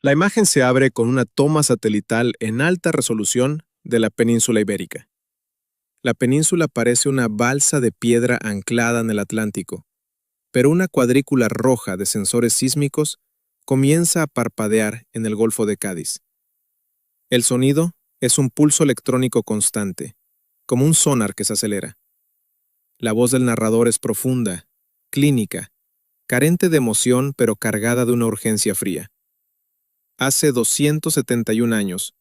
La imagen se abre con una toma satelital en alta resolución de la península ibérica. La península parece una balsa de piedra anclada en el Atlántico, pero una cuadrícula roja de sensores sísmicos comienza a parpadear en el Golfo de Cádiz. El sonido es un pulso electrónico constante, como un sonar que se acelera. La voz del narrador es profunda, clínica, carente de emoción pero cargada de una urgencia fría. Hace 271 años,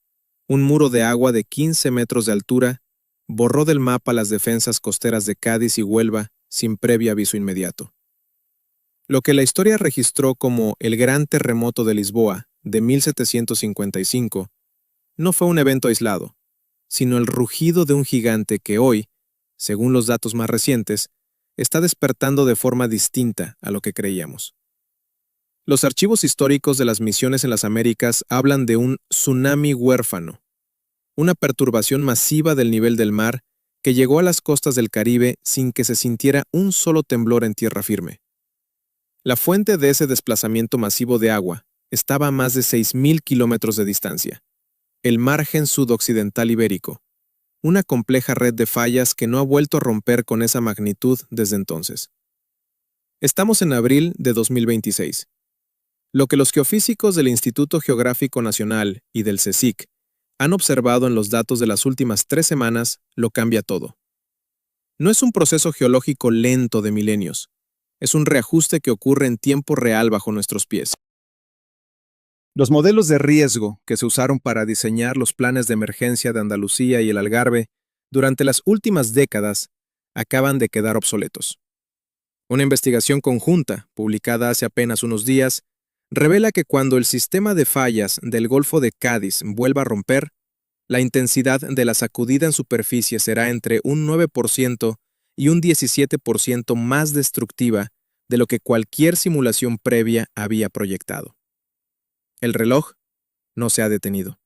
un muro de agua de 15 metros de altura borró del mapa las defensas costeras de Cádiz y Huelva sin previo aviso inmediato. Lo que la historia registró como el Gran Terremoto de Lisboa de 1755 no fue un evento aislado, sino el rugido de un gigante que hoy, según los datos más recientes, está despertando de forma distinta a lo que creíamos. Los archivos históricos de las misiones en las Américas hablan de un tsunami huérfano, una perturbación masiva del nivel del mar que llegó a las costas del Caribe sin que se sintiera un solo temblor en tierra firme. La fuente de ese desplazamiento masivo de agua estaba a más de 6.000 kilómetros de distancia, el margen sudoccidental ibérico, una compleja red de fallas que no ha vuelto a romper con esa magnitud desde entonces. Estamos en abril de 2026. Lo que los geofísicos del Instituto Geográfico Nacional y del CSIC han observado en los datos de las últimas 3 semanas lo cambia todo. No es un proceso geológico lento de milenios, es un reajuste que ocurre en tiempo real bajo nuestros pies. Los modelos de riesgo que se usaron para diseñar los planes de emergencia de Andalucía y el Algarve durante las últimas décadas acaban de quedar obsoletos. Una investigación conjunta, publicada hace apenas unos días, revela que cuando el sistema de fallas del Golfo de Cádiz vuelva a romper, la intensidad de la sacudida en superficie será entre un 9% y un 17% más destructiva de lo que cualquier simulación previa había proyectado. El reloj no se ha detenido.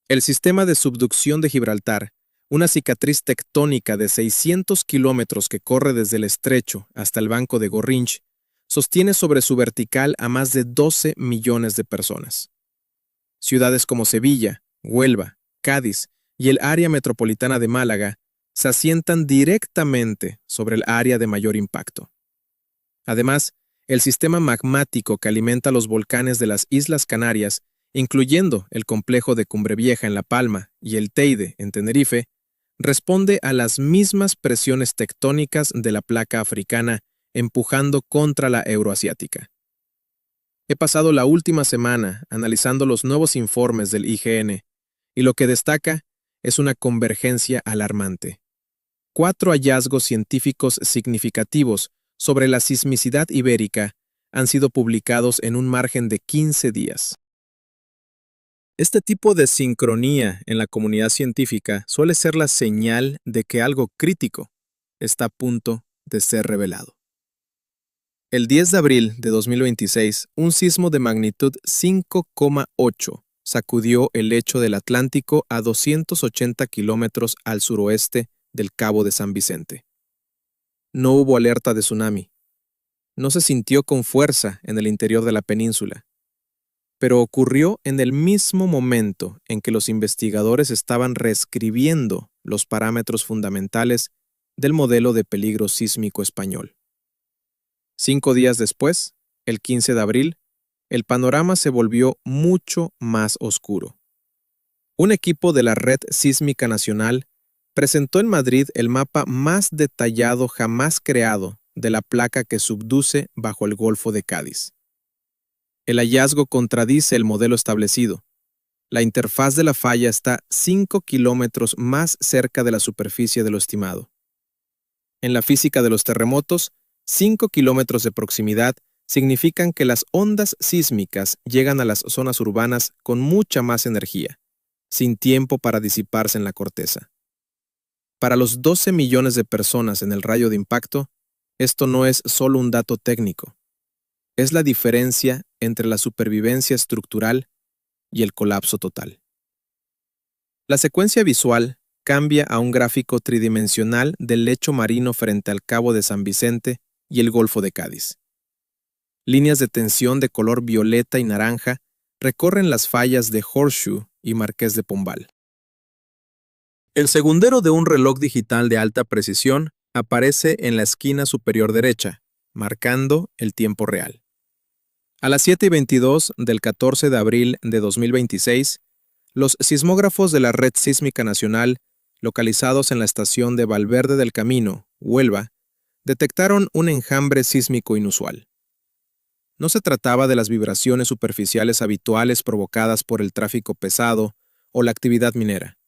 El sistema de subducción de Gibraltar, una cicatriz tectónica de 600 kilómetros que corre desde el estrecho hasta el banco de Gorrinch, sostiene sobre su vertical a más de 12 millones de personas. Ciudades como Sevilla, Huelva, Cádiz y el área metropolitana de Málaga se asientan directamente sobre el área de mayor impacto. Además, el sistema magmático que alimenta los volcanes de las Islas Canarias, incluyendo el complejo de Cumbrevieja en La Palma y el Teide en Tenerife, responde a las mismas presiones tectónicas de la placa africana empujando contra la euroasiática. He pasado la última semana analizando los nuevos informes del IGN y lo que destaca es una convergencia alarmante. 4 hallazgos científicos significativos sobre la sismicidad ibérica han sido publicados en un margen de 15 días. Este tipo de sincronía en la comunidad científica suele ser la señal de que algo crítico está a punto de ser revelado. El 10 de abril de 2026, un sismo de magnitud 5,8 sacudió el lecho del Atlántico a 280 kilómetros al suroeste del Cabo de San Vicente. No hubo alerta de tsunami. No se sintió con fuerza en el interior de la península, pero ocurrió en el mismo momento en que los investigadores estaban reescribiendo los parámetros fundamentales del modelo de peligro sísmico español. 5 días después, el 15 de abril, el panorama se volvió mucho más oscuro. Un equipo de la Red Sísmica Nacional presentó en Madrid el mapa más detallado jamás creado de la placa que subduce bajo el Golfo de Cádiz. El hallazgo contradice el modelo establecido. La interfaz de la falla está 5 kilómetros más cerca de la superficie de lo estimado. En la física de los terremotos, 5 kilómetros de proximidad significan que las ondas sísmicas llegan a las zonas urbanas con mucha más energía, sin tiempo para disiparse en la corteza. Para los 12 millones de personas en el radio de impacto, esto no es solo un dato técnico. Es la diferencia entre la supervivencia estructural y el colapso total. La secuencia visual cambia a un gráfico tridimensional del lecho marino frente al Cabo de San Vicente y el Golfo de Cádiz. Líneas de tensión de color violeta y naranja recorren las fallas de Horseshoe y Marqués de Pombal. El segundero de un reloj digital de alta precisión aparece en la esquina superior derecha, marcando el tiempo real. A las 7:22 del 14 de abril de 2026, los sismógrafos de la Red Sísmica Nacional, localizados en la estación de Valverde del Camino, Huelva, detectaron un enjambre sísmico inusual. No se trataba de las vibraciones superficiales habituales provocadas por el tráfico pesado o la actividad minera.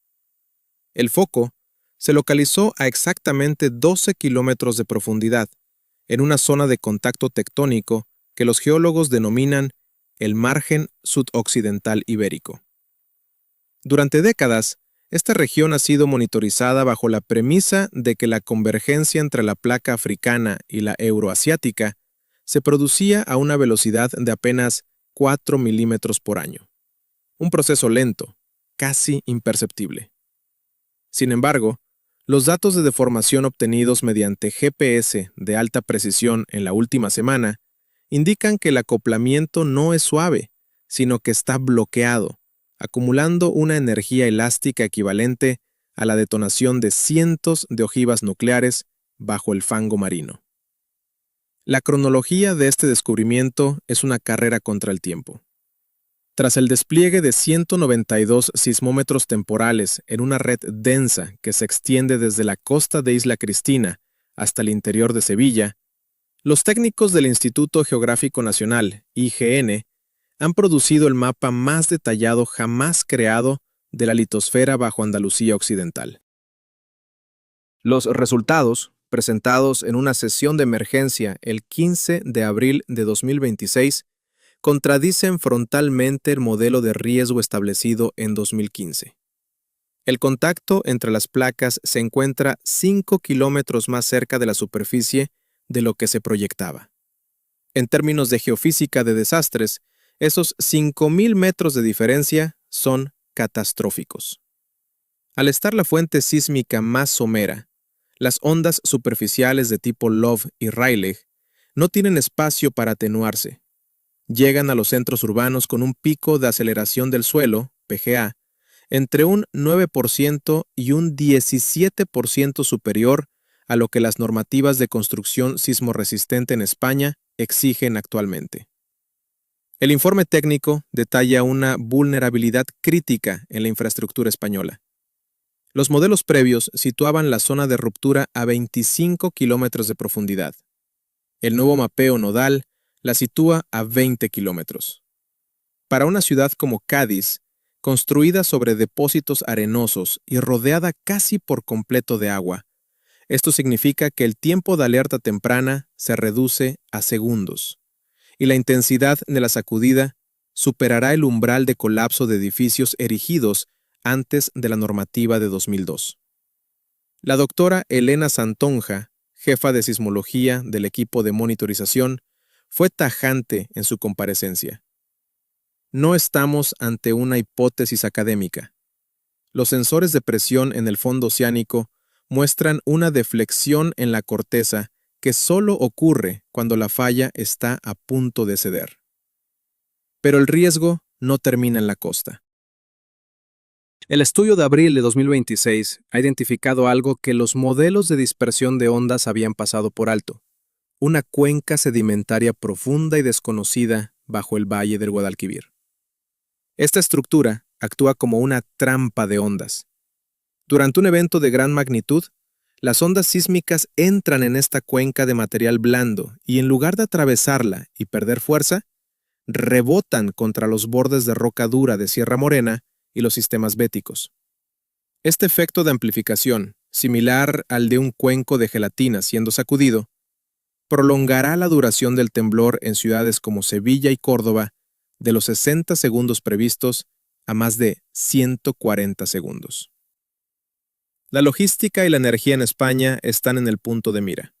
El foco se localizó a exactamente 12 kilómetros de profundidad, en una zona de contacto tectónico que los geólogos denominan el margen sudoccidental ibérico. Durante décadas, esta región ha sido monitorizada bajo la premisa de que la convergencia entre la placa africana y la euroasiática se producía a una velocidad de apenas 4 milímetros por año. Un proceso lento, casi imperceptible. Sin embargo, los datos de deformación obtenidos mediante GPS de alta precisión en la última semana indican que el acoplamiento no es suave, sino que está bloqueado, acumulando una energía elástica equivalente a la detonación de cientos de ojivas nucleares bajo el fango marino. La cronología de este descubrimiento es una carrera contra el tiempo. Tras el despliegue de 192 sismómetros temporales en una red densa que se extiende desde la costa de Isla Cristina hasta el interior de Sevilla, los técnicos del Instituto Geográfico Nacional, IGN, han producido el mapa más detallado jamás creado de la litosfera bajo Andalucía Occidental. Los resultados, presentados en una sesión de emergencia el 15 de abril de 2026, contradicen frontalmente el modelo de riesgo establecido en 2015. El contacto entre las placas se encuentra 5 kilómetros más cerca de la superficie de lo que se proyectaba. En términos de geofísica de desastres, esos 5.000 metros de diferencia son catastróficos. Al estar la fuente sísmica más somera, las ondas superficiales de tipo Love y Rayleigh no tienen espacio para atenuarse. Llegan a los centros urbanos con un pico de aceleración del suelo, PGA, entre un 9% y un 17% superior a lo que las normativas de construcción sismorresistente en España exigen actualmente. El informe técnico detalla una vulnerabilidad crítica en la infraestructura española. Los modelos previos situaban la zona de ruptura a 25 kilómetros de profundidad. El nuevo mapeo nodal la sitúa a 20 kilómetros. Para una ciudad como Cádiz, construida sobre depósitos arenosos y rodeada casi por completo de agua, esto significa que el tiempo de alerta temprana se reduce a segundos, y la intensidad de la sacudida superará el umbral de colapso de edificios erigidos antes de la normativa de 2002. La doctora Elena Santonja, jefa de sismología del equipo de monitorización, fue tajante en su comparecencia. No estamos ante una hipótesis académica. Los sensores de presión en el fondo oceánico muestran una deflexión en la corteza que solo ocurre cuando la falla está a punto de ceder. Pero el riesgo no termina en la costa. El estudio de abril de 2026 ha identificado algo que los modelos de dispersión de ondas habían pasado por alto: una cuenca sedimentaria profunda y desconocida bajo el valle del Guadalquivir. Esta estructura actúa como una trampa de ondas. Durante un evento de gran magnitud, las ondas sísmicas entran en esta cuenca de material blando y en lugar de atravesarla y perder fuerza, rebotan contra los bordes de roca dura de Sierra Morena y los sistemas béticos. Este efecto de amplificación, similar al de un cuenco de gelatina siendo sacudido, prolongará la duración del temblor en ciudades como Sevilla y Córdoba de los 60 segundos previstos a más de 140 segundos. La logística y la energía en España están en el punto de mira.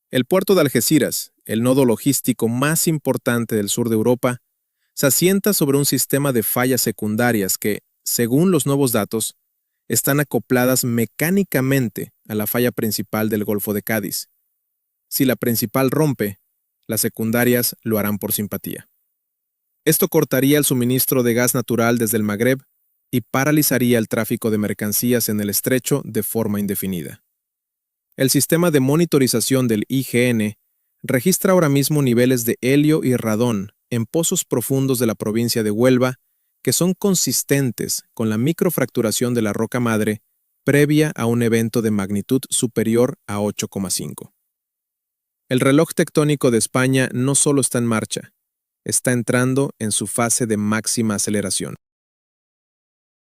El puerto de Algeciras, el nodo logístico más importante del sur de Europa, se asienta sobre un sistema de fallas secundarias que, según los nuevos datos, están acopladas mecánicamente a la falla principal del Golfo de Cádiz. Si la principal rompe, las secundarias lo harán por simpatía. Esto cortaría el suministro de gas natural desde el Magreb y paralizaría el tráfico de mercancías en el estrecho de forma indefinida. El sistema de monitorización del IGN registra ahora mismo niveles de helio y radón en pozos profundos de la provincia de Huelva que son consistentes con la microfracturación de la roca madre previa a un evento de magnitud superior a 8,5. El reloj tectónico de España no solo está en marcha, está entrando en su fase de máxima aceleración.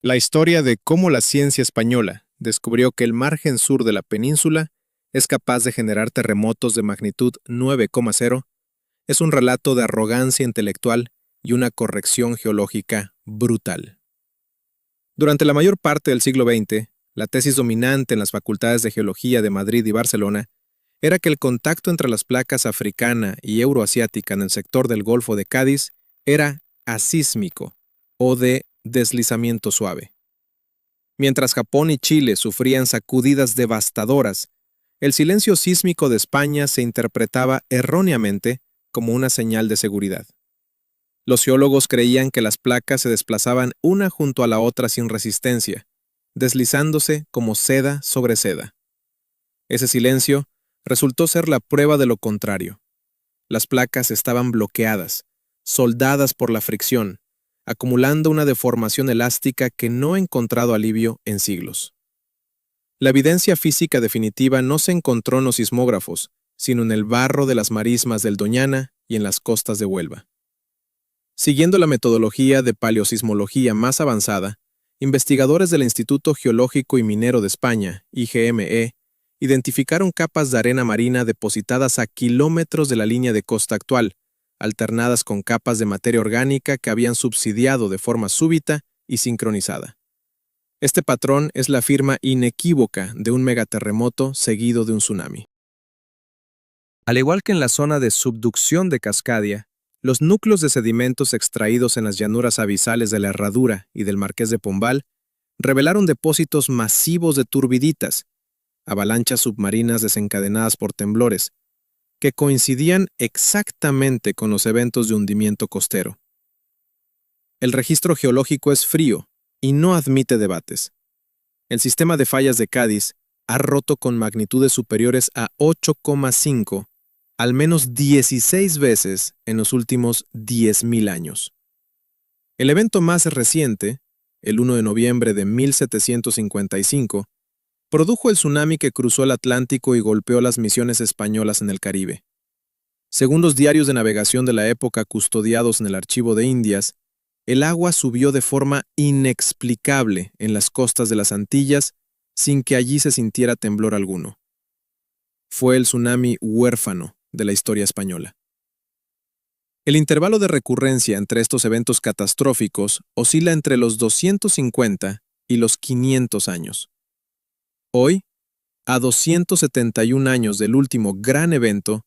La historia de cómo la ciencia española descubrió que el margen sur de la península es capaz de generar terremotos de magnitud 9,0 es un relato de arrogancia intelectual y una corrección geológica brutal. Durante la mayor parte del siglo XX, la tesis dominante en las facultades de Geología de Madrid y Barcelona era que el contacto entre las placas africana y euroasiática en el sector del Golfo de Cádiz era asísmico o de deslizamiento suave. Mientras Japón y Chile sufrían sacudidas devastadoras, el silencio sísmico de España se interpretaba erróneamente como una señal de seguridad. Los geólogos creían que las placas se desplazaban una junto a la otra sin resistencia, deslizándose como seda sobre seda. Ese silencio resultó ser la prueba de lo contrario. Las placas estaban bloqueadas, soldadas por la fricción, acumulando una deformación elástica que no ha encontrado alivio en siglos. La evidencia física definitiva no se encontró en los sismógrafos, sino en el barro de las marismas del Doñana y en las costas de Huelva. Siguiendo la metodología de paleosismología más avanzada, investigadores del Instituto Geológico y Minero de España, IGME, identificaron capas de arena marina depositadas a kilómetros de la línea de costa actual, alternadas con capas de materia orgánica que habían subsidiado de forma súbita y sincronizada. Este patrón es la firma inequívoca de un megaterremoto seguido de un tsunami. Al igual que en la zona de subducción de Cascadia, los núcleos de sedimentos extraídos en las llanuras abisales de la Herradura y del Marqués de Pombal revelaron depósitos masivos de turbiditas, avalanchas submarinas desencadenadas por temblores, que coincidían exactamente con los eventos de hundimiento costero. El registro geológico es frío y no admite debates. El sistema de fallas de Cádiz ha roto con magnitudes superiores a 8,5 al menos 16 veces en los últimos 10.000 años. El evento más reciente, el 1 de noviembre de 1755, produjo el tsunami que cruzó el Atlántico y golpeó las misiones españolas en el Caribe. Según los diarios de navegación de la época custodiados en el Archivo de Indias, el agua subió de forma inexplicable en las costas de las Antillas sin que allí se sintiera temblor alguno. Fue el tsunami huérfano de la historia española. El intervalo de recurrencia entre estos eventos catastróficos oscila entre los 250 y los 500 años. Hoy, a 271 años del último gran evento,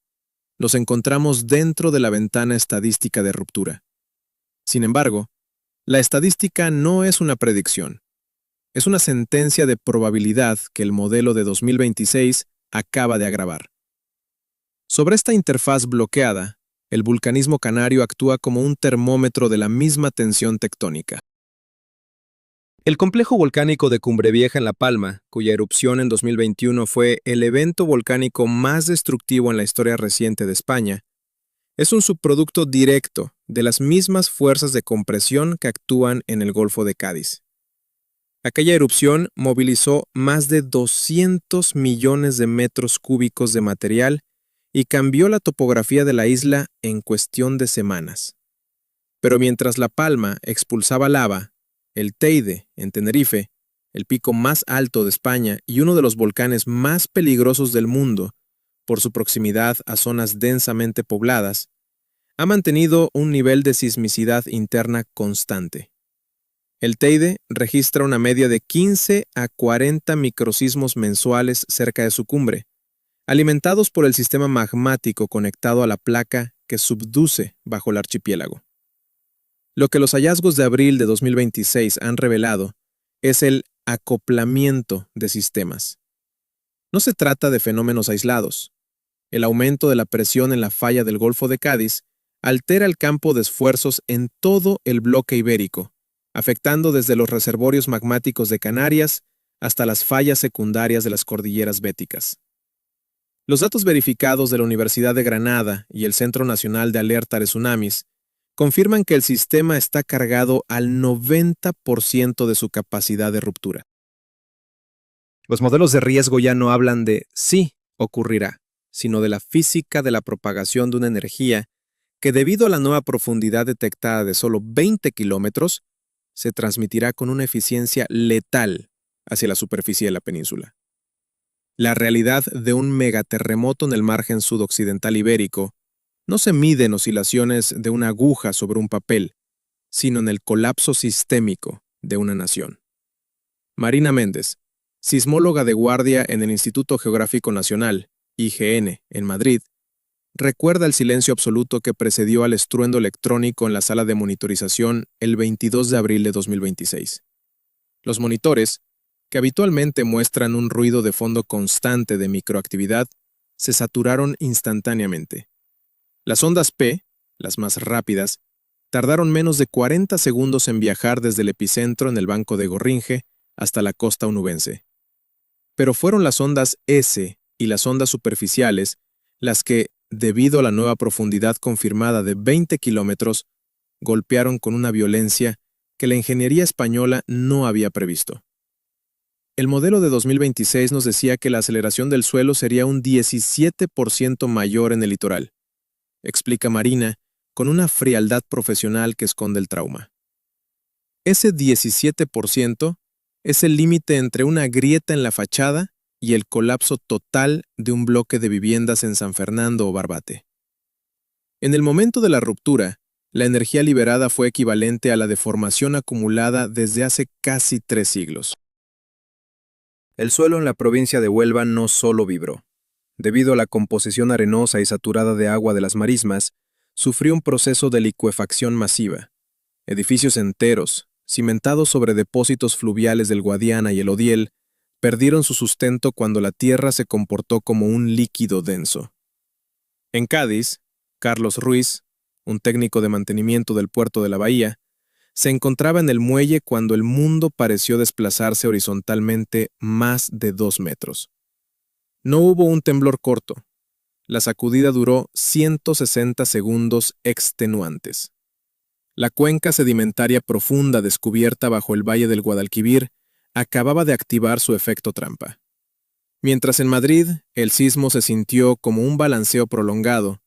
los encontramos dentro de la ventana estadística de ruptura. Sin embargo, la estadística no es una predicción. Es una sentencia de probabilidad que el modelo de 2026 acaba de agravar. Sobre esta interfaz bloqueada, el vulcanismo canario actúa como un termómetro de la misma tensión tectónica. El complejo volcánico de Cumbre Vieja en La Palma, cuya erupción en 2021 fue el evento volcánico más destructivo en la historia reciente de España, es un subproducto directo de las mismas fuerzas de compresión que actúan en el Golfo de Cádiz. Aquella erupción movilizó más de 200 millones de metros cúbicos de material y cambió la topografía de la isla en cuestión de semanas. Pero mientras La Palma expulsaba lava, el Teide, en Tenerife, el pico más alto de España y uno de los volcanes más peligrosos del mundo, por su proximidad a zonas densamente pobladas, ha mantenido un nivel de sismicidad interna constante. El Teide registra una media de 15 a 40 microsismos mensuales cerca de su cumbre, alimentados por el sistema magmático conectado a la placa que subduce bajo el archipiélago. Lo que los hallazgos de abril de 2026 han revelado es el acoplamiento de sistemas. No se trata de fenómenos aislados. El aumento de la presión en la falla del Golfo de Cádiz altera el campo de esfuerzos en todo el bloque ibérico, afectando desde los reservorios magmáticos de Canarias hasta las fallas secundarias de las cordilleras béticas. Los datos verificados de la Universidad de Granada y el Centro Nacional de Alerta de Tsunamis confirman que el sistema está cargado al 90% de su capacidad de ruptura. Los modelos de riesgo ya no hablan de sí ocurrirá, sino de la física de la propagación de una energía que, debido a la nueva profundidad detectada de solo 20 kilómetros, se transmitirá con una eficiencia letal hacia la superficie de la península. La realidad de un megaterremoto en el margen sudoccidental ibérico no se mide en oscilaciones de una aguja sobre un papel, sino en el colapso sistémico de una nación. Marina Méndez, sismóloga de guardia en el Instituto Geográfico Nacional, IGN, en Madrid, recuerda el silencio absoluto que precedió al estruendo electrónico en la sala de monitorización el 22 de abril de 2026. Los monitores, que habitualmente muestran un ruido de fondo constante de microactividad, se saturaron instantáneamente. Las ondas P, las más rápidas, tardaron menos de 40 segundos en viajar desde el epicentro en el Banco de Gorringe hasta la costa onubense. Pero fueron las ondas S y las ondas superficiales las que, debido a la nueva profundidad confirmada de 20 kilómetros, golpearon con una violencia que la ingeniería española no había previsto. El modelo de 2026 nos decía que la aceleración del suelo sería un 17% mayor en el litoral, explica Marina, con una frialdad profesional que esconde el trauma. Ese 17% es el límite entre una grieta en la fachada y el colapso total de un bloque de viviendas en San Fernando o Barbate. En el momento de la ruptura, la energía liberada fue equivalente a la deformación acumulada desde hace casi 3 siglos. El suelo en la provincia de Huelva no solo vibró. Debido a la composición arenosa y saturada de agua de las marismas, sufrió un proceso de licuefacción masiva. Edificios enteros, cimentados sobre depósitos fluviales del Guadiana y el Odiel, perdieron su sustento cuando la tierra se comportó como un líquido denso. En Cádiz, Carlos Ruiz, un técnico de mantenimiento del puerto de la bahía, se encontraba en el muelle cuando el mundo pareció desplazarse horizontalmente más de 2 metros. No hubo un temblor corto. La sacudida duró 160 segundos extenuantes. La cuenca sedimentaria profunda descubierta bajo el valle del Guadalquivir acababa de activar su efecto trampa. Mientras en Madrid el sismo se sintió como un balanceo prolongado,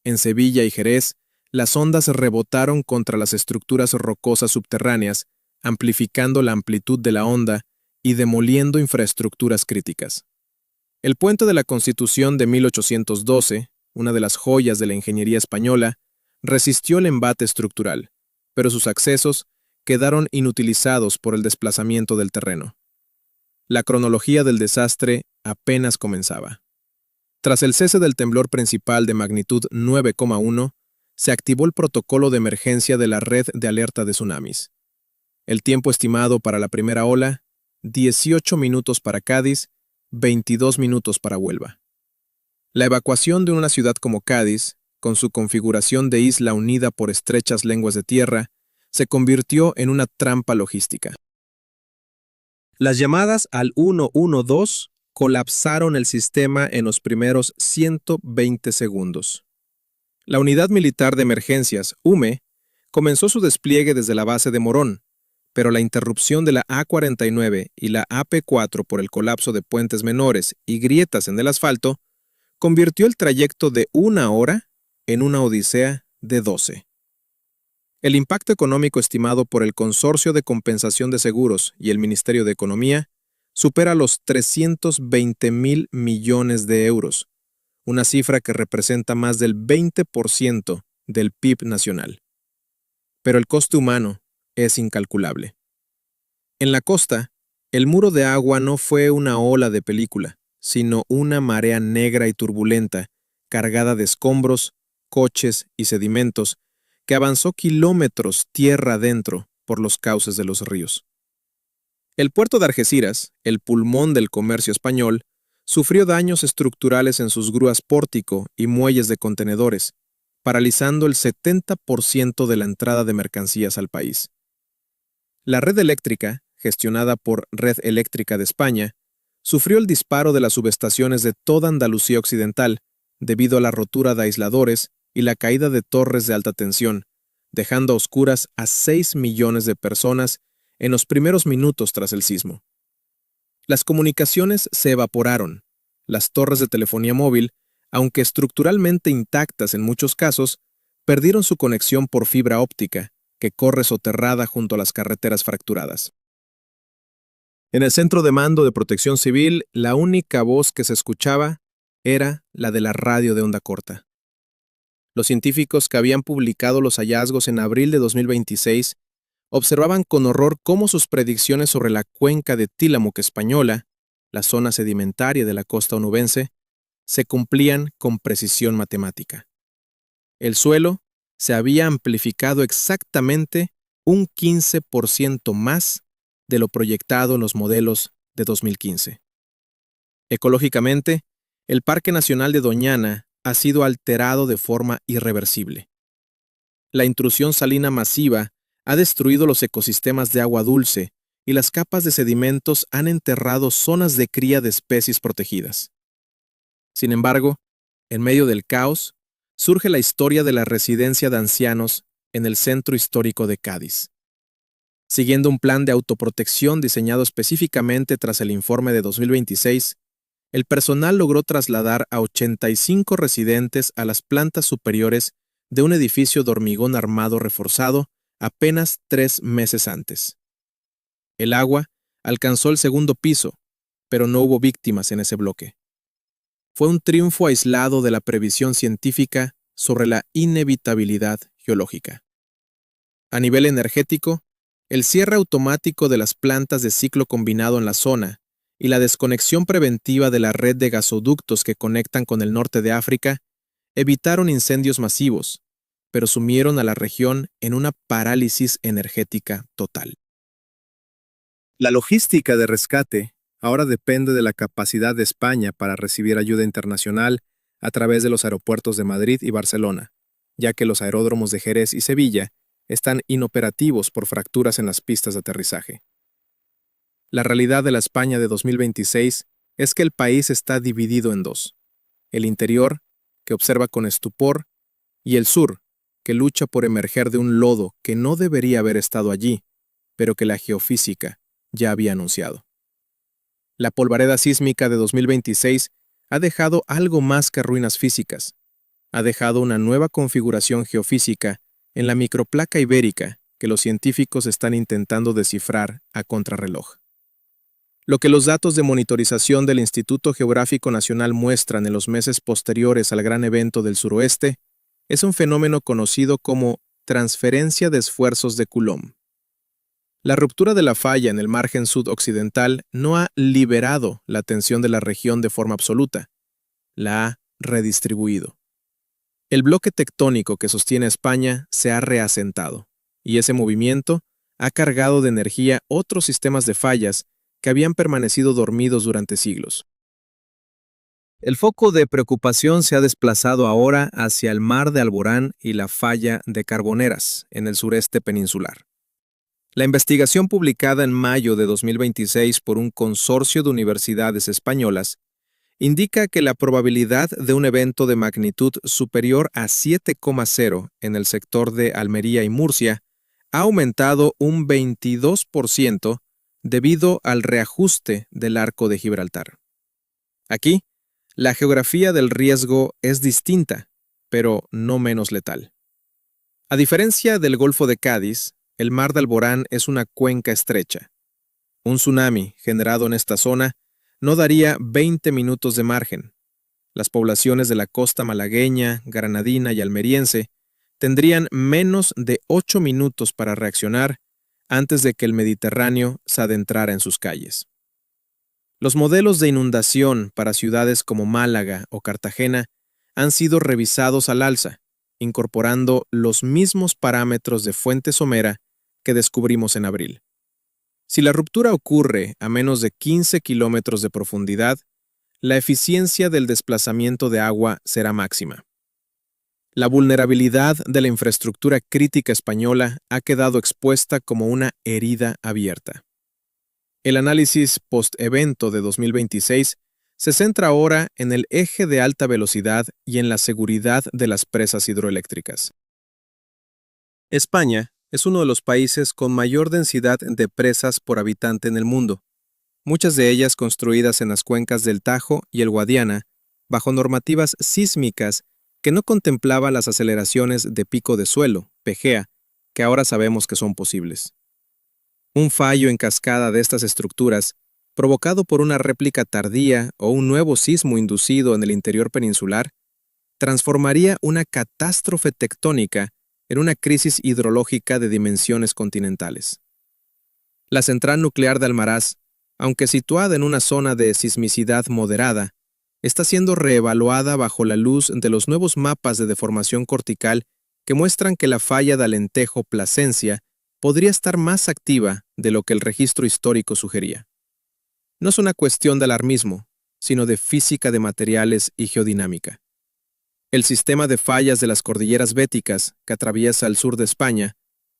en Sevilla y Jerez las ondas rebotaron contra las estructuras rocosas subterráneas, amplificando la amplitud de la onda y demoliendo infraestructuras críticas. El puente de la Constitución de 1812, una de las joyas de la ingeniería española, resistió el embate estructural, pero sus accesos quedaron inutilizados por el desplazamiento del terreno. La cronología del desastre apenas comenzaba. Tras el cese del temblor principal de magnitud 9,1, se activó el protocolo de emergencia de la red de alerta de tsunamis. El tiempo estimado para la primera ola, 18 minutos para Cádiz, 22 minutos para Huelva. La evacuación de una ciudad como Cádiz, con su configuración de isla unida por estrechas lenguas de tierra, se convirtió en una trampa logística. Las llamadas al 112 colapsaron el sistema en los primeros 120 segundos. La Unidad Militar de Emergencias, UME, comenzó su despliegue desde la base de Morón, pero la interrupción de la A49 y la AP4 por el colapso de puentes menores y grietas en el asfalto convirtió el trayecto de 1 hora en una odisea de 12. El impacto económico estimado por el Consorcio de Compensación de Seguros y el Ministerio de Economía supera los 320.000 millones de euros, una cifra que representa más del 20% del PIB nacional. Pero el coste humano es incalculable. En la costa, el muro de agua no fue una ola de película, sino una marea negra y turbulenta, cargada de escombros, coches y sedimentos, que avanzó kilómetros tierra adentro por los cauces de los ríos. El puerto de Algeciras, el pulmón del comercio español, sufrió daños estructurales en sus grúas pórtico y muelles de contenedores, paralizando el 70% de la entrada de mercancías al país. La red eléctrica, gestionada por Red Eléctrica de España, sufrió el disparo de las subestaciones de toda Andalucía Occidental debido a la rotura de aisladores y la caída de torres de alta tensión, dejando a oscuras a 6 millones de personas en los primeros minutos tras el sismo. Las comunicaciones se evaporaron. Las torres de telefonía móvil, aunque estructuralmente intactas en muchos casos, perdieron su conexión por fibra óptica, que corre soterrada junto a las carreteras fracturadas. En el Centro de Mando de Protección Civil, la única voz que se escuchaba era la de la radio de onda corta. Los científicos que habían publicado los hallazgos en abril de 2026 observaban con horror cómo sus predicciones sobre la cuenca de Tillamook española, la zona sedimentaria de la costa onubense, se cumplían con precisión matemática. El suelo se había amplificado exactamente un 15% más de lo proyectado en los modelos de 2015. Ecológicamente, el Parque Nacional de Doñana ha sido alterado de forma irreversible. La intrusión salina masiva ha destruido los ecosistemas de agua dulce y las capas de sedimentos han enterrado zonas de cría de especies protegidas. Sin embargo, en medio del caos, surge la historia de la residencia de ancianos en el centro histórico de Cádiz. Siguiendo un plan de autoprotección diseñado específicamente tras el informe de 2026, el personal logró trasladar a 85 residentes a las plantas superiores de un edificio de hormigón armado reforzado apenas 3 meses antes. El agua alcanzó el segundo piso, pero no hubo víctimas en ese bloque. Fue un triunfo aislado de la previsión científica sobre la inevitabilidad geológica. A nivel energético, el cierre automático de las plantas de ciclo combinado en la zona y la desconexión preventiva de la red de gasoductos que conectan con el norte de África evitaron incendios masivos, pero sumieron a la región en una parálisis energética total. La logística de rescate ahora depende de la capacidad de España para recibir ayuda internacional a través de los aeropuertos de Madrid y Barcelona, ya que los aeródromos de Jerez y Sevilla están inoperativos por fracturas en las pistas de aterrizaje. La realidad de la España de 2026 es que el país está dividido en dos: el interior, que observa con estupor, y el sur, que lucha por emerger de un lodo que no debería haber estado allí, pero que la geofísica ya había anunciado. La polvareda sísmica de 2026 ha dejado algo más que ruinas físicas. Ha dejado una nueva configuración geofísica en la microplaca ibérica que los científicos están intentando descifrar a contrarreloj. Lo que los datos de monitorización del Instituto Geográfico Nacional muestran en los meses posteriores al gran evento del suroeste es un fenómeno conocido como transferencia de esfuerzos de Coulomb. La ruptura de la falla en el margen sudoccidental no ha liberado la tensión de la región de forma absoluta, la ha redistribuido. El bloque tectónico que sostiene a España se ha reasentado, y ese movimiento ha cargado de energía otros sistemas de fallas que habían permanecido dormidos durante siglos. El foco de preocupación se ha desplazado ahora hacia el mar de Alborán y la falla de Carboneras, en el sureste peninsular. La investigación publicada en mayo de 2026 por un consorcio de universidades españolas indica que la probabilidad de un evento de magnitud superior a 7,0 en el sector de Almería y Murcia ha aumentado un 22% debido al reajuste del arco de Gibraltar. Aquí, la geografía del riesgo es distinta, pero no menos letal. A diferencia del Golfo de Cádiz, el mar de Alborán es una cuenca estrecha. Un tsunami generado en esta zona no daría 20 minutos de margen. Las poblaciones de la costa malagueña, granadina y almeriense tendrían menos de 8 minutos para reaccionar antes de que el Mediterráneo se adentrara en sus calles. Los modelos de inundación para ciudades como Málaga o Cartagena han sido revisados al alza, incorporando los mismos parámetros de fuente somera que descubrimos en abril. Si la ruptura ocurre a menos de 15 kilómetros de profundidad, la eficiencia del desplazamiento de agua será máxima. La vulnerabilidad de la infraestructura crítica española ha quedado expuesta como una herida abierta. El análisis post-evento de 2026 se centra ahora en el eje de alta velocidad y en la seguridad de las presas hidroeléctricas. España es uno de los países con mayor densidad de presas por habitante en el mundo, muchas de ellas construidas en las cuencas del Tajo y el Guadiana, bajo normativas sísmicas que no contemplaban las aceleraciones de pico de suelo, PGA, que ahora sabemos que son posibles. Un fallo en cascada de estas estructuras, provocado por una réplica tardía o un nuevo sismo inducido en el interior peninsular, transformaría una catástrofe tectónica en una crisis hidrológica de dimensiones continentales. La central nuclear de Almaraz, aunque situada en una zona de sismicidad moderada, está siendo reevaluada bajo la luz de los nuevos mapas de deformación cortical que muestran que la falla de Alentejo-Plasencia podría estar más activa de lo que el registro histórico sugería. No es una cuestión de alarmismo, sino de física de materiales y geodinámica. El sistema de fallas de las cordilleras béticas, que atraviesa el sur de España,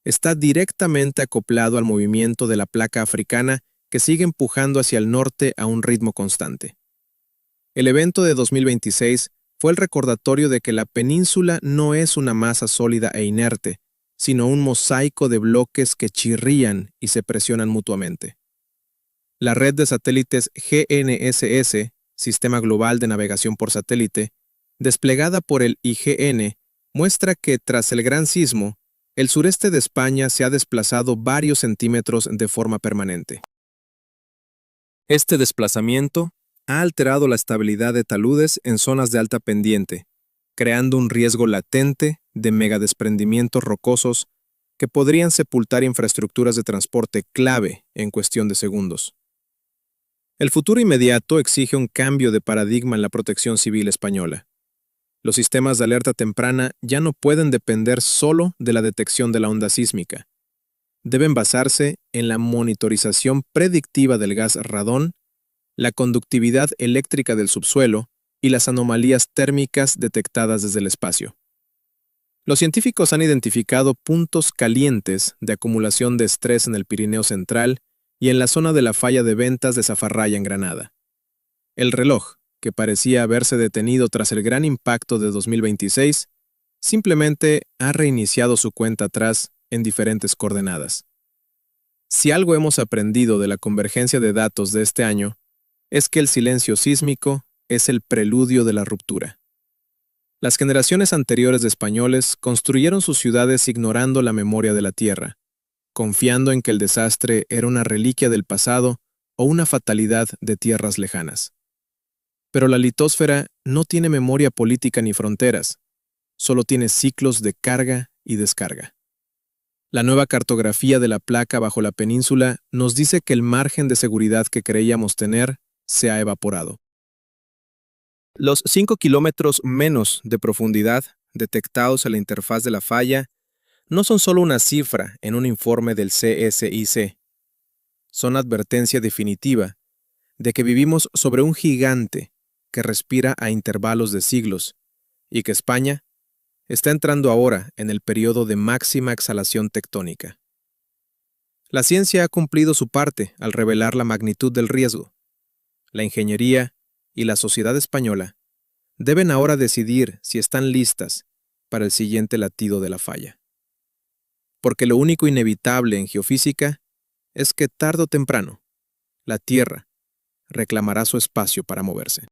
está directamente acoplado al movimiento de la placa africana que sigue empujando hacia el norte a un ritmo constante. El evento de 2026 fue el recordatorio de que la península no es una masa sólida e inerte, sino un mosaico de bloques que chirrían y se presionan mutuamente. La red de satélites GNSS, Sistema Global de Navegación por Satélite, desplegada por el IGN, muestra que tras el gran sismo, el sureste de España se ha desplazado varios centímetros de forma permanente. Este desplazamiento ha alterado la estabilidad de taludes en zonas de alta pendiente, creando un riesgo latente de megadesprendimientos rocosos que podrían sepultar infraestructuras de transporte clave en cuestión de segundos. El futuro inmediato exige un cambio de paradigma en la protección civil española. Los sistemas de alerta temprana ya no pueden depender solo de la detección de la onda sísmica. Deben basarse en la monitorización predictiva del gas radón, la conductividad eléctrica del subsuelo y las anomalías térmicas detectadas desde el espacio. Los científicos han identificado puntos calientes de acumulación de estrés en el Pirineo Central y en la zona de la falla de Ventas de Zafarraya en Granada. El reloj, que parecía haberse detenido tras el gran impacto de 2026, simplemente ha reiniciado su cuenta atrás en diferentes coordenadas. Si algo hemos aprendido de la convergencia de datos de este año, es que el silencio sísmico es el preludio de la ruptura. Las generaciones anteriores de españoles construyeron sus ciudades ignorando la memoria de la tierra, confiando en que el desastre era una reliquia del pasado o una fatalidad de tierras lejanas. Pero la litósfera no tiene memoria política ni fronteras, solo tiene ciclos de carga y descarga. La nueva cartografía de la placa bajo la península nos dice que el margen de seguridad que creíamos tener se ha evaporado. Los 5 kilómetros menos de profundidad detectados a la interfaz de la falla no son solo una cifra en un informe del CSIC. Son advertencia definitiva de que vivimos sobre un gigante que respira a intervalos de siglos y que España está entrando ahora en el periodo de máxima exhalación tectónica. La ciencia ha cumplido su parte al revelar la magnitud del riesgo. La ingeniería y la sociedad española deben ahora decidir si están listas para el siguiente latido de la falla. Porque lo único inevitable en geofísica es que tarde o temprano, la Tierra reclamará su espacio para moverse.